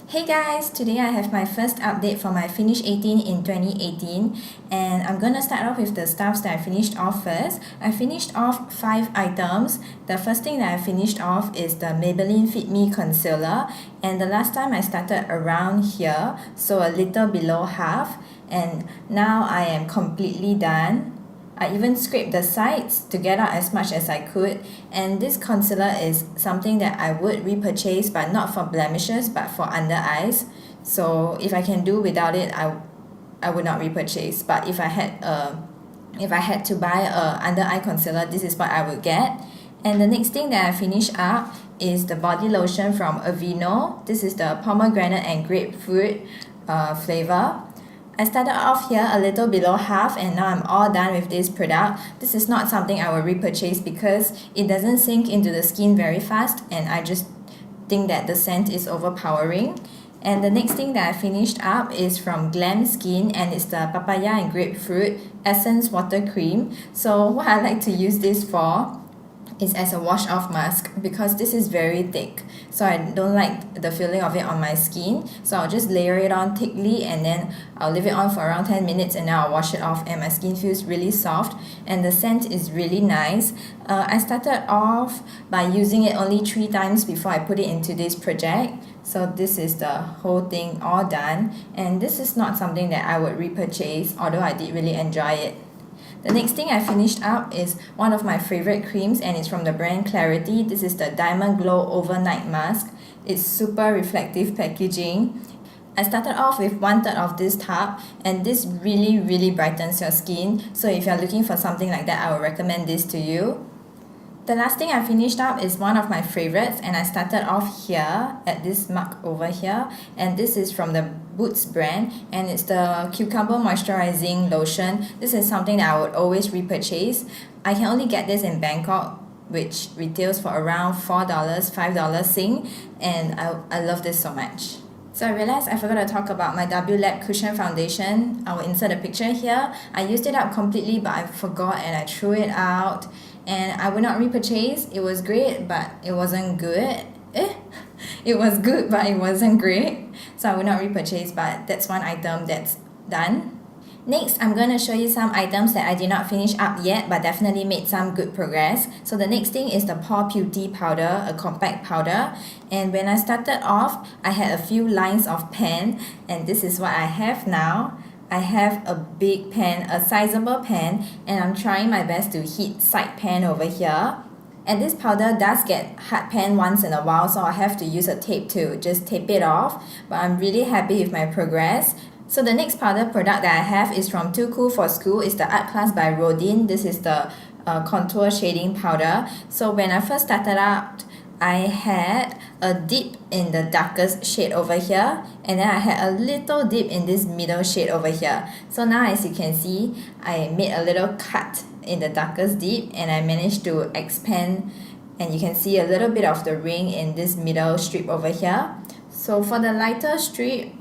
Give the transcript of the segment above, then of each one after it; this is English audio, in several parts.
Hey guys, today I have my first update for my Finish 18 in 2018 and I'm gonna start off with the stuffs that I finished off first. I finished off 5 items. The first thing that I finished off is the Maybelline Fit Me Concealer, and the last time I started around here, so a little below half, and now I am completely done. I even scraped the sides to get out as much as I could, and this concealer is something that I would repurchase, but not for blemishes but for under eyes. So if I can do without it, I would not repurchase. But if I had to buy a under eye concealer, this is what I would get. And the next thing that I finished up is the body lotion from Aveeno. This is the pomegranate and grapefruit flavor. I started off here a little below half, and now I'm all done with this product. This is not something I will repurchase because it doesn't sink into the skin very fast, and I just think that the scent is overpowering. And the next thing that I finished up is from Glamskin, and it's the papaya and grapefruit essence water cream. So what I like to use this for is as a wash off mask, because this is very thick, so I don't like the feeling of it on my skin. So I'll just layer it on thickly, and then I'll leave it on for around 10 minutes, and then I'll wash it off, and my skin feels really soft and the scent is really nice. I started off by using it only 3 times before I put it into this project. So this is the whole thing all done, and this is not something that I would repurchase, although I did really enjoy it. The next thing I finished up is one of my favorite creams, and it's from the brand Klarity. This is the Diamond Glow Overnight Mask. It's super reflective packaging. I started off with 1/3 of this tub, and this really brightens your skin. So if you're looking for something like that, I would recommend this to you. The last thing I finished up is one of my favorites, and I started off here at this mark over here, and this is from the Boots brand, and it's the Cucumber Moisturizing Lotion. This is something that I would always repurchase. I can only get this in Bangkok, which retails for around $4, $5 Sing, and I love this so much. So I realized I forgot to talk about my W Lab Cushion Foundation. I will insert a picture here. I used it up completely, but I forgot and I threw it out. And I would not repurchase. It was great, but it wasn't good. It was good, but it wasn't great. So I would not repurchase, but that's one item that's done. Next, I'm going to show you some items that I did not finish up yet, but definitely made some good progress. So the next thing is the Poreputty powder, a compact powder. And when I started off, I had a few lines of pen, and this is what I have now. I have a big pen, a sizable pen, and I'm trying my best to hit side pen over here. And this powder does get hard pen once in a while, so I have to use a tape to just tape it off. But I'm really happy with my progress. So the next powder product that I have is from Too Cool for School. It's the Art Class by Rodin. This is the contour shading powder. So when I first started out, I had a dip in the darkest shade over here, and then I had a little dip in this middle shade over here. So now, as you can see, I made a little cut in the darkest dip, and I managed to expand, and you can see a little bit of the ring in this middle strip over here. So for the lighter strip,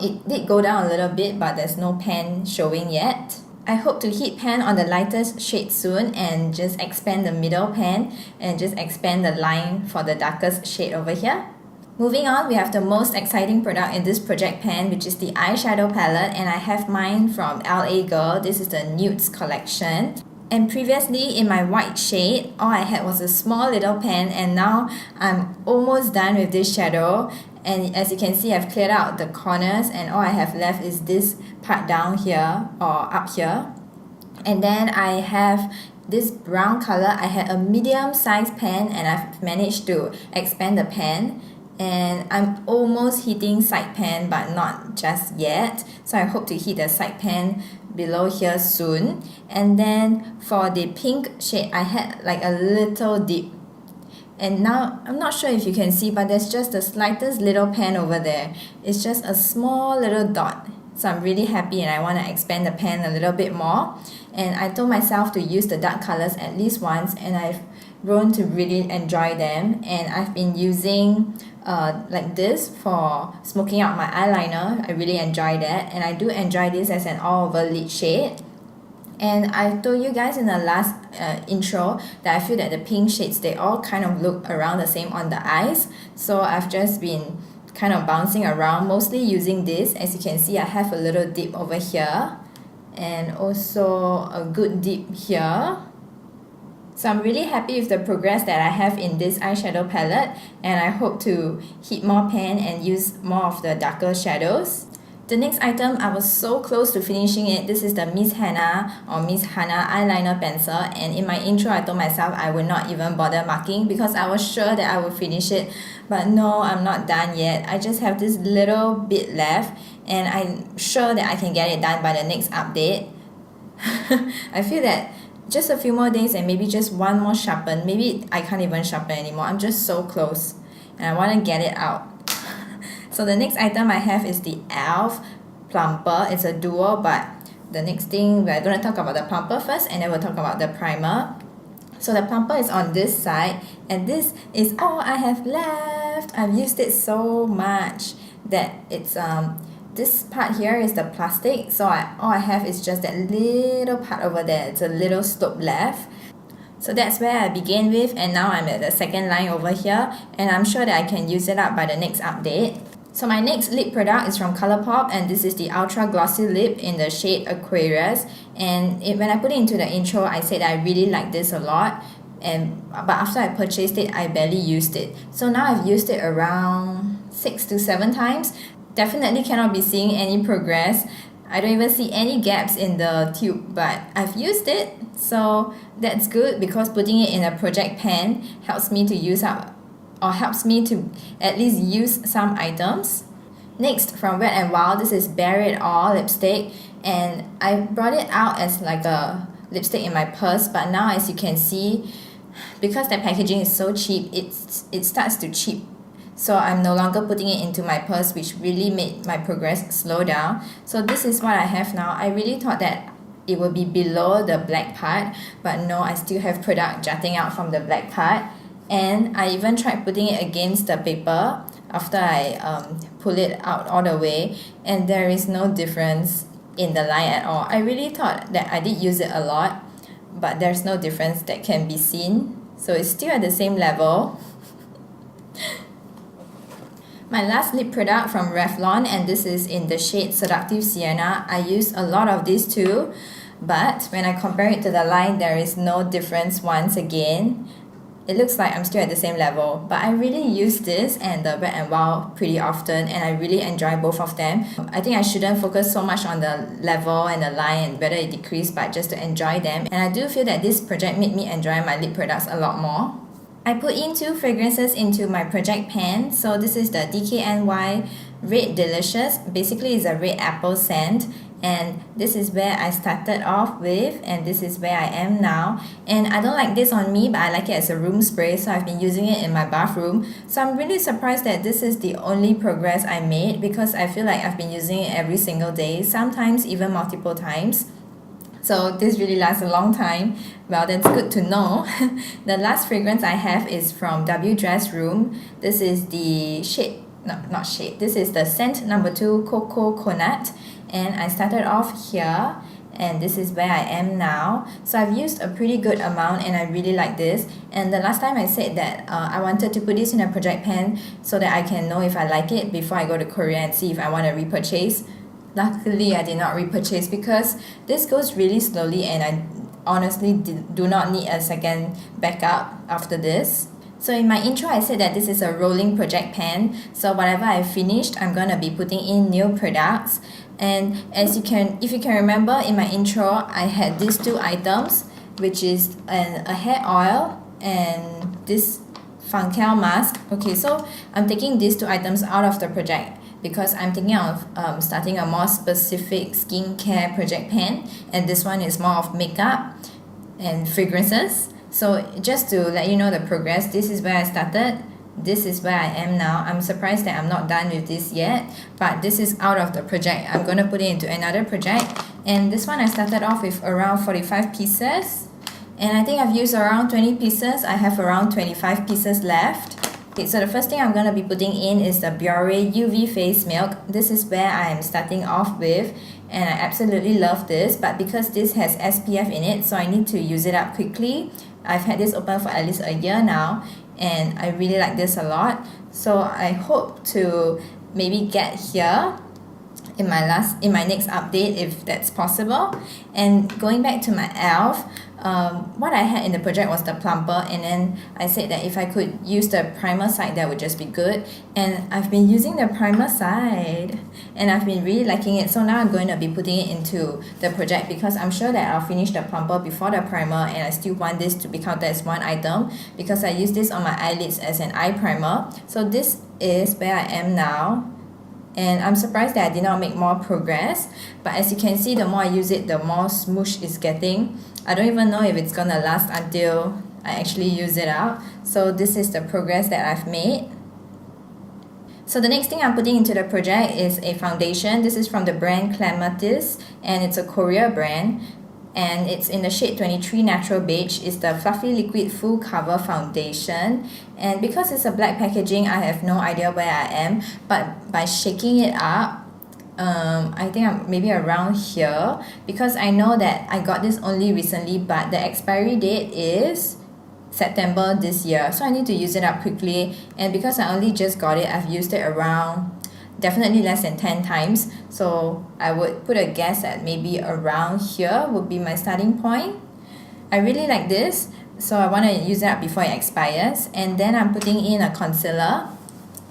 it did go down a little bit, but there's no pen showing yet. I hope to hit pan on the lightest shade soon and just expand the middle pan and just expand the line for the darkest shade over here. Moving on, we have the most exciting product in this project pan, which is the eyeshadow palette, and I have mine from LA Girl. This is the Nudes collection. And previously in my white shade, all I had was a small little pen, and now I'm almost done with this shadow. And as you can see, I've cleared out the corners, and all I have left is this part down here or up here. And then I have this brown color. I had a medium sized pen, and I've managed to expand the pen. And I'm almost hitting side pan, but not just yet. So I hope to hit the side pan below here soon. And then for the pink shade, I had like a little dip. And now, I'm not sure if you can see, but there's just the slightest little pen over there. It's just a small little dot. So I'm really happy, and I want to expand the pen a little bit more. And I told myself to use the dark colors at least once, and I've grown to really enjoy them. And I've been using like this for smoking out my eyeliner. I really enjoy that, and I do enjoy this as an all-over lid shade. And I told you guys in the last intro that I feel that the pink shades, they all kind of look around the same on the eyes. So I've just been kind of bouncing around, mostly using this. As you can see, I have a little dip over here and also a good dip here. So I'm really happy with the progress that I have in this eyeshadow palette, and I hope to hit more pan and use more of the darker shadows. The next item, I was so close to finishing it. This is the Miss Hana or Miss Hana eyeliner pencil, and in my intro I told myself I would not even bother marking because I was sure that I would finish it. But no, I'm not done yet. I just have this little bit left, and I'm sure that I can get it done by the next update. I feel that just a few more days and maybe just one more sharpen. Maybe I can't even sharpen anymore. I'm just so close and I want to get it out. So the next item I have is the e.l.f. plumper. It's a duo, but the next thing we're going to talk about the plumper first, and then we'll talk about the primer. So the plumper is on this side, and this is all I have left. I've used it so much that it's this part here is the plastic, so all I have is just that little part over there. It's a little slope left. So that's where I began with, and now I'm at the second line over here, and I'm sure that I can use it up by the next update. So my next lip product is from Colourpop, and this is the Ultra Glossy Lip in the shade Aquarius. And when I put it into the intro, I said I really like this a lot, but after I purchased it, I barely used it. So now I've used it around 6 to 7 times. Definitely cannot be seeing any progress. I don't even see any gaps in the tube, but I've used it, so that's good because putting it in a project pan helps me to use up, or helps me to at least use some items. Next, from Wet n Wild, this is Bare It All lipstick, and I brought it out as like a lipstick in my purse, but now as you can see, because the packaging is so cheap, it starts to chip. So I'm no longer putting it into my purse, which really made my progress slow down. So this is what I have now. I really thought that it would be below the black part, but no, I still have product jutting out from the black part. And I even tried putting it against the paper after I pull it out all the way, and there is no difference in the line at all. I really thought that I did use it a lot, but there's no difference that can be seen. So it's still at the same level. My last lip product from Revlon, and this is in the shade Seductive Sienna. I use a lot of these too, but when I compare it to the line, there is no difference once again. It looks like I'm still at the same level, but I really use this and the Wet n Wild pretty often, and I really enjoy both of them. I think I shouldn't focus so much on the level and the line and whether it decreased, but just to enjoy them. And I do feel that this project made me enjoy my lip products a lot more. I put in 2 fragrances into my project pan. So this is the Dkny Red Delicious. Basically it's a red apple scent, and this is where I started off with, and this is where I am now. And I don't like this on me, but I like it as a room spray, so I've been using it in my bathroom. So I'm really surprised that this is the only progress I made, because I feel like I've been using it every single day, sometimes even multiple times. So this really lasts a long time. Well, that's good to know. The last fragrance I have is from W.dressroom. This is the shade, not shade, this is the scent number 2, coco.conut. And I started off here, and this is where I am now. So I've used a pretty good amount, and I really like this. And the last time I said that I wanted to put this in a project pan so that I can know if I like it before I go to Korea and see if I want to repurchase. Luckily, I did not repurchase because this goes really slowly, and I honestly do not need a second backup after this. So in my intro, I said that this is a rolling project pan. So whatever I finished, I'm gonna be putting in new products. And if you can remember in my intro, I had these 2 items, which is a hair oil and this Funkel mask. Okay, so I'm taking these 2 items out of the project because I'm thinking of starting a more specific skincare project pan, and this one is more of makeup and fragrances. So just to let you know the progress, this is where I started, this is where I am now. I'm surprised that I'm not done with this yet, but this is out of the project. I'm going to put it into another project, and this one I started off with around 45 pieces, and I think I've used around 20 pieces. I have around 25 pieces left. Okay, so the first thing I'm going to be putting in is the Biore UV Face Milk. This is where I am starting off with, and I absolutely love this, but because this has SPF in it, so I need to use it up quickly. I've had this open for at least a year now, and I really like this a lot. So I hope to maybe get here in my next update if that's possible. And going back to my e.l.f., what I had in the project was the plumper, and then I said that if I could use the primer side, that would just be good. And I've been using the primer side and I've been really liking it, so now I'm going to be putting it into the project because I'm sure that I'll finish the plumper before the primer, and I still want this to be counted as one item because I use this on my eyelids as an eye primer. So this is where I am now. And I'm surprised that I did not make more progress, but as you can see, the more I use it, the more smoosh it's getting. I don't even know if it's gonna last until I actually use it out. So this is the progress that I've made. So the next thing I'm putting into the project is a foundation. This is from the brand Clematis, and it's a Korea brand. And it's in the shade 23 Natural Beige. It's the Fluffy Liquid Full Cover Foundation. And because it's a black packaging, I have no idea where I am. But by shaking it up, I think I'm maybe around here. Because I know that I got this only recently, but the expiry date is September this year. So I need to use it up quickly. And because I only just got it, I've used it around definitely less than 10 times, so I would put a guess at maybe around here would be my starting point. I really like this, so I want to use it up before it expires. And then I'm putting in a concealer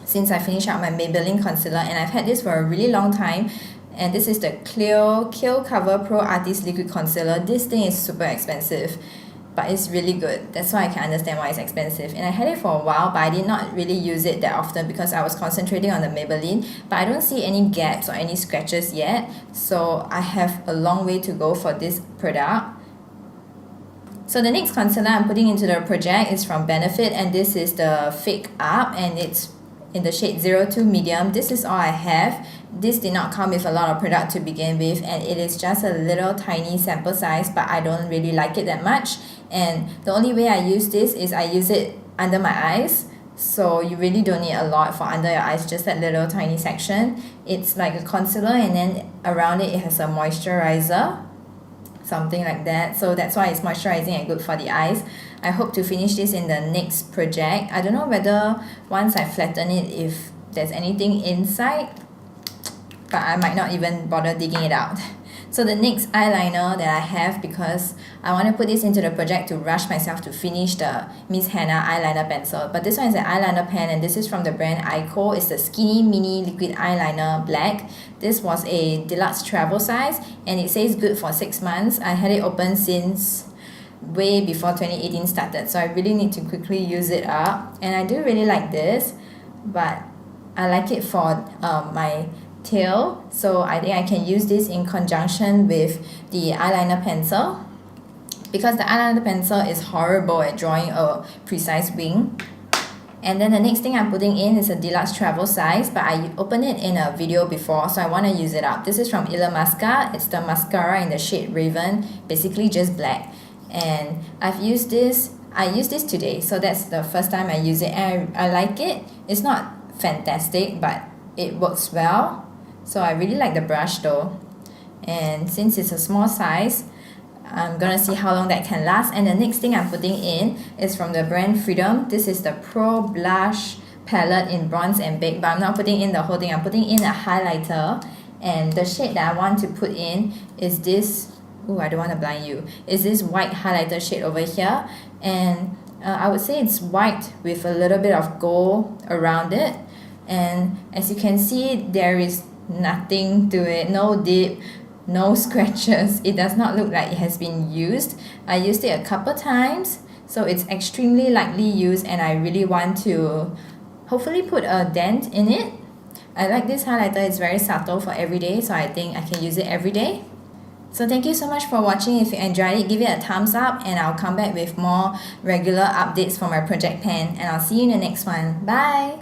since I finished out my Maybelline concealer, and I've had this for a really long time, and this is the Clio Kill Cover Pro Artist Liquid Concealer. This thing is super expensive, but it's really good. That's why I can understand why it's expensive. And I had it for a while, but I did not really use it that often because I was concentrating on the Maybelline. But I don't see any gaps or any scratches yet, so I have a long way to go for this product. So the next concealer I'm putting into the project is from Benefit, and this is the Fake Up, and it's in the shade 02 Medium. This is all I have. This did not come with a lot of product to begin with, and it is just a little tiny sample size, but I don't really like it that much. And the only way I use this is I use it under my eyes, so you really don't need a lot for under your eyes, just that little tiny section. It's like a concealer, and then around it has a moisturizer, something like that. So that's why it's moisturizing and good for the eyes. I hope to finish this in the next project. I don't know whether once I flatten it if there's anything inside, but I might not even bother digging it out. So the next eyeliner that I have, because I want to put this into the project to rush myself to finish the Miss Hana eyeliner pencil. But this one is an eyeliner pen, and this is from the brand Eyeko. It's the Skinny Mini Liquid Eyeliner Black. This was a deluxe travel size, and it says good for 6 months. I had it open since way before 2018 started, so I really need to quickly use it up. And I do really like this, but I like it for my tail, so I think I can use this in conjunction with the eyeliner pencil, because the eyeliner pencil is horrible at drawing a precise wing. And then the next thing I'm putting in is a deluxe travel size, but I opened it in a video before, so I want to use it up. This is from Illamasqua. It's the mascara in the shade Raven, basically just black. And I used this today, so that's the first time I use it, and I like it. It's not fantastic, but it works well. So I really like the brush though. And since it's a small size, I'm gonna see how long that can last. And the next thing I'm putting in is from the brand Freedom. This is the Pro Blush palette in Bronze and Baked, but I'm not putting in the whole thing. I'm putting in a highlighter, and the shade that I want to put in is this, I don't want to blind you, is this white highlighter shade over here. And I would say it's white with a little bit of gold around it. And as you can see, there is nothing to it, no dip, no scratches. It does not look like it has been used. I used it a couple times, so it's extremely lightly used, and I really want to hopefully put a dent in it. I like this highlighter. It's very subtle for every day, so I think I can use it every day. So thank you so much for watching. If you enjoyed it, give it a thumbs up, and I'll come back with more regular updates for my project pan, and I'll see you in the next one. Bye!